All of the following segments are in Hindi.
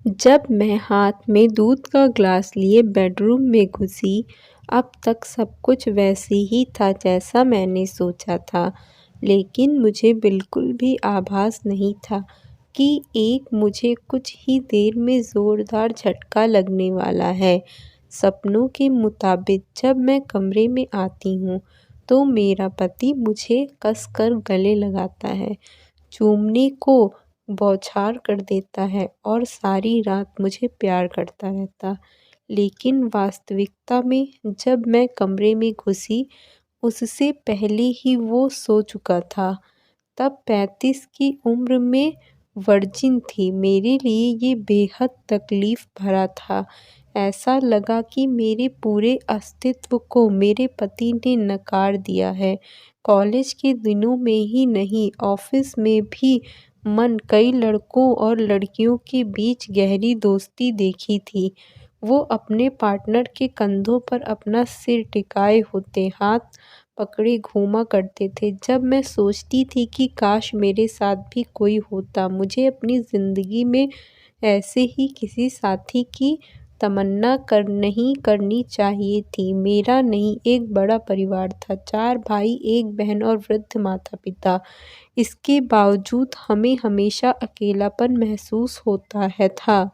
जब मैं हाथ में दूध का ग्लास लिए बेडरूम में घुसी, अब तक सब कुछ वैसे ही था जैसा मैंने सोचा था, लेकिन मुझे बिल्कुल भी आभास नहीं था कि एक मुझे कुछ ही देर में ज़ोरदार झटका लगने वाला है। सपनों के मुताबिक जब मैं कमरे में आती हूँ, तो मेरा पति मुझे कसकर गले लगाता है, चूमने को बौछार कर देता है और सारी रात मुझे प्यार करता रहता। लेकिन वास्तविकता में जब मैं कमरे में घुसी, उससे पहले ही वो सो चुका था। तब 35 की उम्र में वर्जिन थी। मेरे लिए ये बेहद तकलीफ़ भरा था। ऐसा लगा कि मेरे पूरे अस्तित्व को मेरे पति ने नकार दिया है। कॉलेज के दिनों में ही नहीं, ऑफ़िस में भी मन कई लड़कों और लड़कियों के बीच गहरी दोस्ती देखी थी। वो अपने पार्टनर के कंधों पर अपना सिर टिकाए होते, हाथ पकड़े घूमा करते थे। जब मैं सोचती थी कि काश मेरे साथ भी कोई होता, मुझे अपनी ज़िंदगी में ऐसे ही किसी साथी की तमन्ना नहीं करनी चाहिए थी। मेरा नहीं, एक बड़ा परिवार था, 4 भाई, 1 बहन और वृद्ध माता-पिता। इसके बावजूद हमें हमेशा अकेलापन महसूस होता है था।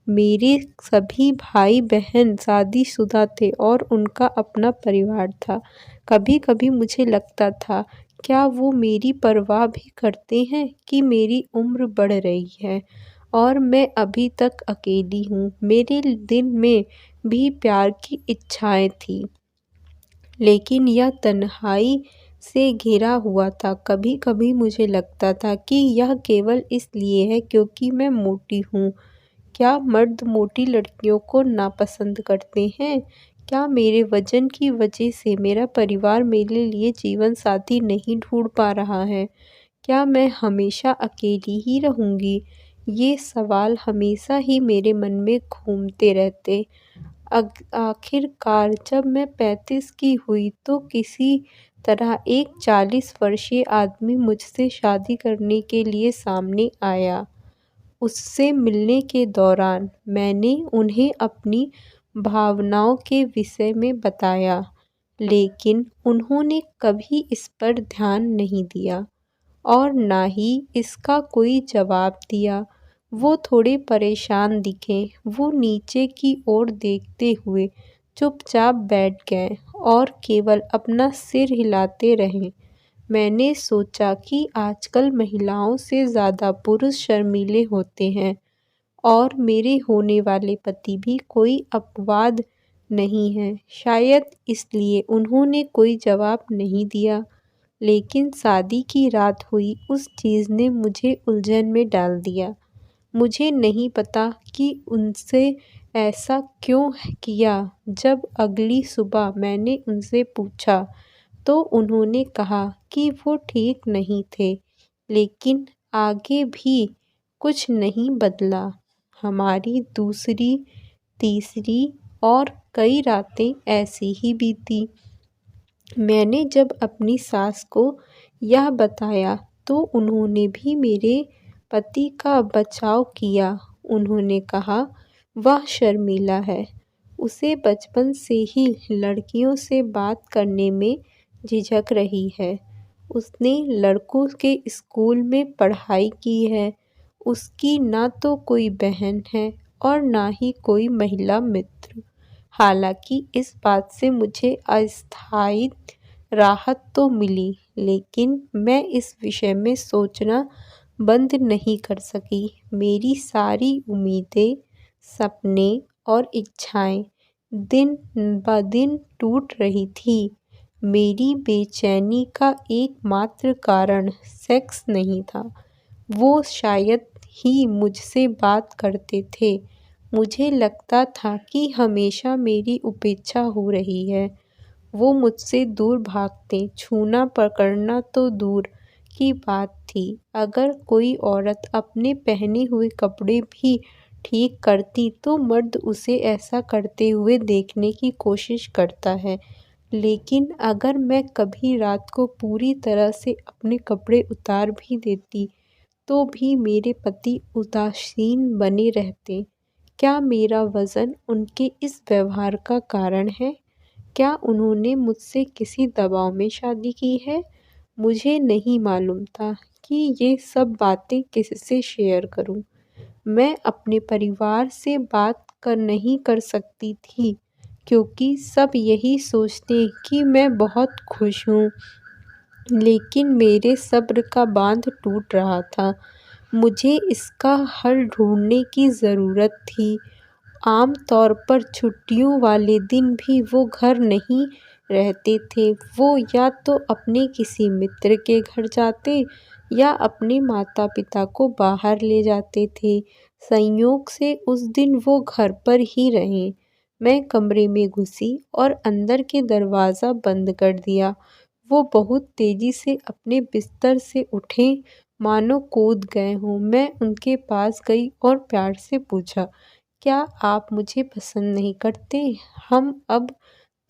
मेरे सभी भाई-बहन शादीशुदा थे और उनका अपना परिवार था। कभी-कभी मुझे लगता था, क्या वो मेरी परवाह भी करते हैं कि मेरी उम्र बढ़ रही है और मैं अभी तक अकेली हूँ। मेरे दिल में भी प्यार की इच्छाएँ थीं, लेकिन यह तन्हाई से घिरा हुआ था। कभी-कभी मुझे लगता था कि यह केवल इसलिए है क्योंकि मैं मोटी हूँ। क्या मर्द मोटी लड़कियों को नापसंद करते हैं? क्या मेरे वज़न की वजह से मेरा परिवार मेरे लिए जीवनसाथी नहीं ढूँढ पा रहा है? क्या मैं हमेशा अकेली ही रहूँगी? ये सवाल हमेशा ही मेरे मन में घूमते रहते। आखिरकार जब मैं 35 की हुई तो किसी तरह एक 40 वर्षीय आदमी मुझसे शादी करने के लिए सामने आया। उससे मिलने के दौरान मैंने उन्हें अपनी भावनाओं के विषय में बताया, लेकिन उन्होंने कभी इस पर ध्यान नहीं दिया और ना ही इसका कोई जवाब दिया। वो थोड़े परेशान दिखे। वो नीचे की ओर देखते हुए चुपचाप बैठ गए और केवल अपना सिर हिलाते रहे। मैंने सोचा कि आजकल महिलाओं से ज़्यादा पुरुष शर्मीले होते हैं और मेरे होने वाले पति भी कोई अपवाद नहीं हैं। शायद इसलिए उन्होंने कोई जवाब नहीं दिया। लेकिन शादी की रात हुई उस चीज़ ने मुझे उलझन में डाल दिया। मुझे नहीं पता कि उनसे ऐसा क्यों किया। जब अगली सुबह मैंने उनसे पूछा, तो उन्होंने कहा कि वो ठीक नहीं थे, लेकिन आगे भी कुछ नहीं बदला। हमारी दूसरी, तीसरी और कई रातें ऐसी ही बीती। मैंने जब अपनी सास को यह बताया, तो उन्होंने भी मेरे पति का बचाव किया। उन्होंने कहा, वह शर्मीला है। उसे बचपन से ही लड़कियों से बात करने में झिझक रही है। उसने लड़कों के स्कूल में पढ़ाई की है। उसकी ना तो कोई बहन है और ना ही कोई महिला मित्र। हालाँकि इस बात से मुझे अस्थायी राहत तो मिली, लेकिन मैं इस विषय में सोचना बंद नहीं कर सकी। मेरी सारी उम्मीदें, सपने और इच्छाएं दिन-ब-दिन टूट रही थीं। मेरी बेचैनी का एकमात्र कारण सेक्स नहीं था। वो शायद ही मुझसे बात करते थे। मुझे लगता था कि हमेशा मेरी उपेक्षा हो रही है। वो मुझसे दूर भागते, छूना पकड़ना तो दूर की बात थी। अगर कोई औरत अपने पहने हुए कपड़े भी ठीक करती तो मर्द उसे ऐसा करते हुए देखने की कोशिश करता है। लेकिन अगर मैं कभी रात को पूरी तरह से अपने कपड़े उतार भी देती, तो भी मेरे पति उदासीन बने रहते। क्या मेरा वज़न उनके इस व्यवहार का कारण है? क्या उन्होंने मुझसे किसी दबाव में शादी की है? मुझे नहीं मालूम था कि ये सब बातें किससे शेयर करूं। मैं अपने परिवार से बात नहीं कर सकती थी क्योंकि सब यही सोचते कि मैं बहुत खुश हूँ। लेकिन मेरे सब्र का बांध टूट रहा था। मुझे इसका हल ढूँढने की ज़रूरत थी। आम तौर पर छुट्टियों वाले दिन भी वो घर नहीं रहते थे। वो या तो अपने किसी मित्र के घर जाते या अपने माता-पिता को बाहर ले जाते थे। संयोग से उस दिन वो घर पर ही रहे। मैं कमरे में घुसी और अंदर के दरवाज़ा बंद कर दिया। वो बहुत तेज़ी से अपने बिस्तर से उठे, मानो कूद गए हों। मैं उनके पास गई और प्यार से पूछा, क्या आप मुझे पसंद नहीं करते? हम अब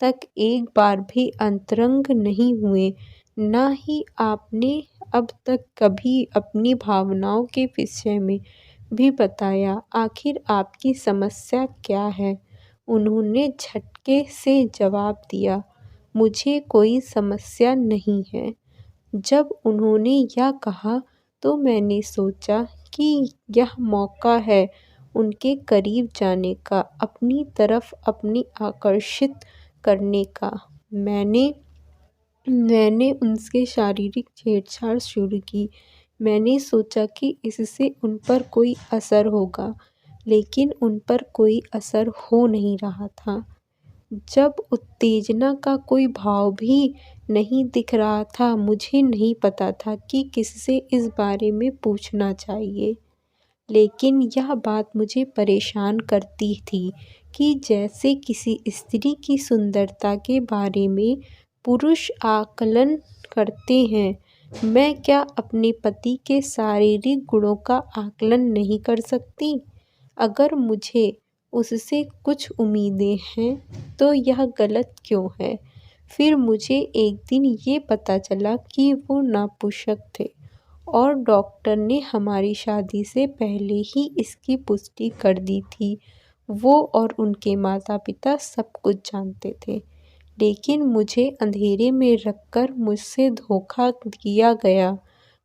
तक एक बार भी अंतरंग नहीं हुए, ना ही आपने अब तक कभी अपनी भावनाओं के विषय में भी बताया। आखिर आपकी समस्या क्या है? उन्होंने झटके से जवाब दिया, मुझे कोई समस्या नहीं है। जब उन्होंने यह कहा तो मैंने सोचा कि यह मौका है उनके करीब जाने का, अपनी तरफ अपनी आकर्षित करने का। मैंने मैंने उनसे शारीरिक छेड़छाड़ शुरू की। मैंने सोचा कि इससे उन पर कोई असर होगा, लेकिन उन पर कोई असर हो नहीं रहा था। जब उत्तेजना का कोई भाव भी नहीं दिख रहा था, मुझे नहीं पता था कि किससे इस बारे में पूछना चाहिए। लेकिन यह बात मुझे परेशान करती थी कि जैसे किसी स्त्री की सुंदरता के बारे में पुरुष आकलन करते हैं, मैं क्या अपने पति के शारीरिक गुणों का आकलन नहीं कर सकती? अगर मुझे उससे कुछ उम्मीदें हैं, तो यह गलत क्यों है? फिर मुझे एक दिन ये पता चला कि वो नपुंसक थे और डॉक्टर ने हमारी शादी से पहले ही इसकी पुष्टि कर दी थी। वो और उनके माता-पिता सब कुछ जानते थे, लेकिन मुझे अंधेरे में रखकर मुझसे धोखा किया गया।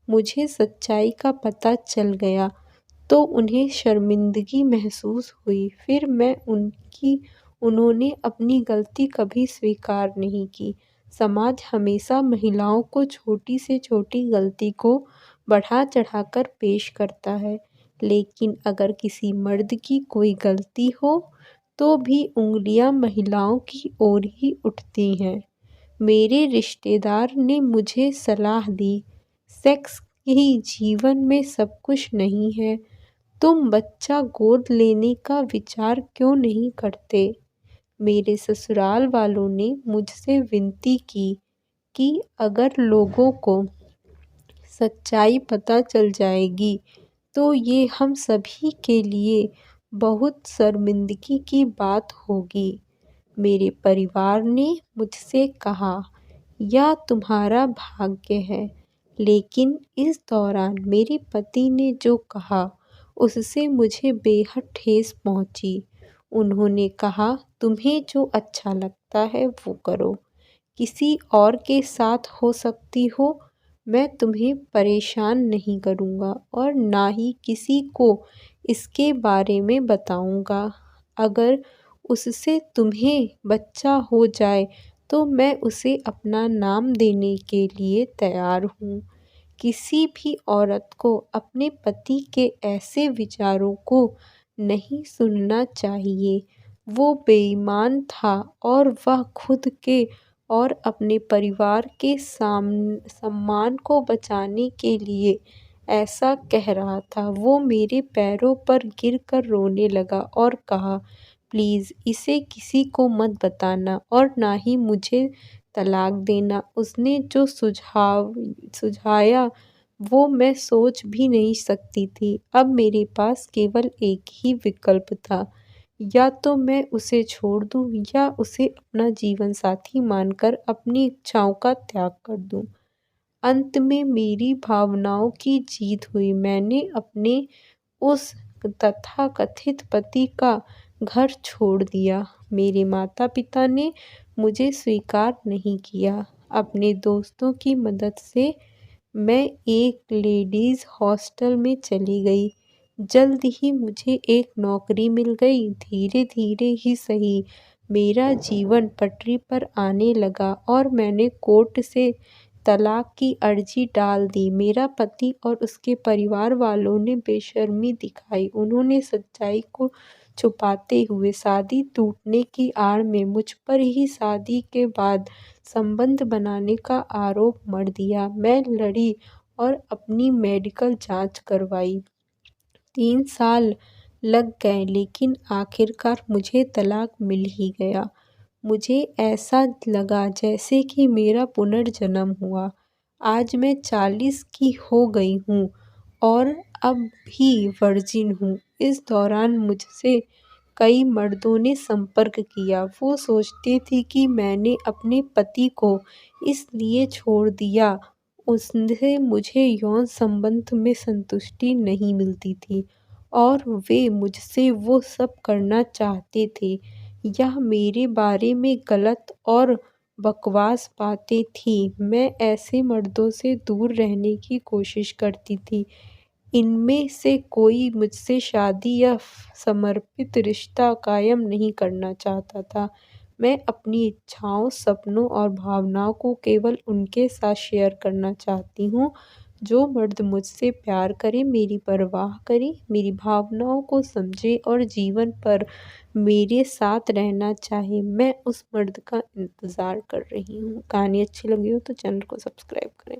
मुझे सच्चाई का पता चल गया तो उन्हें शर्मिंदगी महसूस हुई। फिर उन्होंने अपनी गलती कभी स्वीकार नहीं की। समाज हमेशा महिलाओं को छोटी से छोटी गलती को बढ़ा-चढ़ाकर पेश करता है, लेकिन अगर किसी मर्द की कोई गलती हो, तो भी उँगलियाँ महिलाओं की ओर ही उठती हैं। मेरे रिश्तेदार ने मुझे सलाह दी, सेक्स ही जीवन में सब कुछ नहीं है। तुम बच्चा गोद लेने का विचार क्यों नहीं करते? मेरे ससुराल वालों ने मुझसे विनती की कि अगर लोगों को सच्चाई पता चल जाएगी तो ये हम सभी के लिए बहुत शर्मिंदगी की बात होगी। मेरे परिवार ने मुझसे कहा, यह तुम्हारा भाग्य है। लेकिन इस दौरान मेरे पति ने जो कहा, उससे मुझे बेहद ठेस पहुंची। उन्होंने कहा, तुम्हें जो अच्छा लगता है वो करो, किसी और के साथ हो सकती हो। मैं तुम्हें परेशान नहीं करूँगा और ना ही किसी को इसके बारे में बताऊँगा। अगर उससे तुम्हें बच्चा हो जाए तो मैं उसे अपना नाम देने के लिए तैयार हूँ। किसी भी औरत को अपने पति के ऐसे विचारों को नहीं सुनना चाहिए। वो बेईमान था और वह खुद के और अपने परिवार के सम्मान को बचाने के लिए ऐसा कह रहा था। वो मेरे पैरों पर गिरकर रोने लगा और कहा, प्लीज़ इसे किसी को मत बताना और ना ही मुझे तलाक देना। उसने जो सुझाया वो मैं सोच भी नहीं सकती थी। अब मेरे पास केवल एक ही विकल्प था, या तो मैं उसे छोड़ दूँ या उसे अपना जीवन साथी मानकर अपनी इच्छाओं का त्याग कर दूँ। अंत में मेरी भावनाओं की जीत हुई। मैंने अपने उस तथाकथित पति का घर छोड़ दिया। मेरे माता-पिता ने मुझे स्वीकार नहीं किया। अपने दोस्तों की मदद से मैं एक लेडीज़ हॉस्टल में चली गई। जल्द ही मुझे एक नौकरी मिल गई। धीरे-धीरे ही सही, मेरा जीवन पटरी पर आने लगा और मैंने कोर्ट से तलाक की अर्जी डाल दी। मेरा पति और उसके परिवार वालों ने बेशर्मी दिखाई। उन्होंने सच्चाई को छुपाते हुए शादी टूटने की आड़ में मुझ पर ही शादी के बाद संबंध बनाने का आरोप मढ़ दिया। मैं लड़ी और अपनी मेडिकल जांच करवाई। 3 साल लग गए लेकिन आखिरकार मुझे तलाक मिल ही गया। मुझे ऐसा लगा जैसे कि मेरा पुनर्जन्म हुआ। आज मैं 40 की हो गई हूँ और अब भी वर्जिन हूँ। इस दौरान मुझसे कई मर्दों ने संपर्क किया। वो सोचते थे कि मैंने अपने पति को इसलिए छोड़ दिया उससे मुझे यौन संबंध में संतुष्टि नहीं मिलती थी और वे मुझसे वो सब करना चाहते थे। यह मेरे बारे में गलत और बकवास बातें थीं। मैं ऐसे मर्दों से दूर रहने की कोशिश करती थी। इनमें से कोई मुझसे शादी या समर्पित रिश्ता कायम नहीं करना चाहता था। मैं अपनी इच्छाओं, सपनों और भावनाओं को केवल उनके साथ शेयर करना चाहती हूँ, जो मर्द मुझसे प्यार करे, मेरी परवाह करे, मेरी भावनाओं को समझे और जीवन भर मेरे साथ रहना चाहे। मैं उस मर्द का इंतज़ार कर रही हूँ। कहानी अच्छी लगी हो तो चैनल को सब्सक्राइब करें।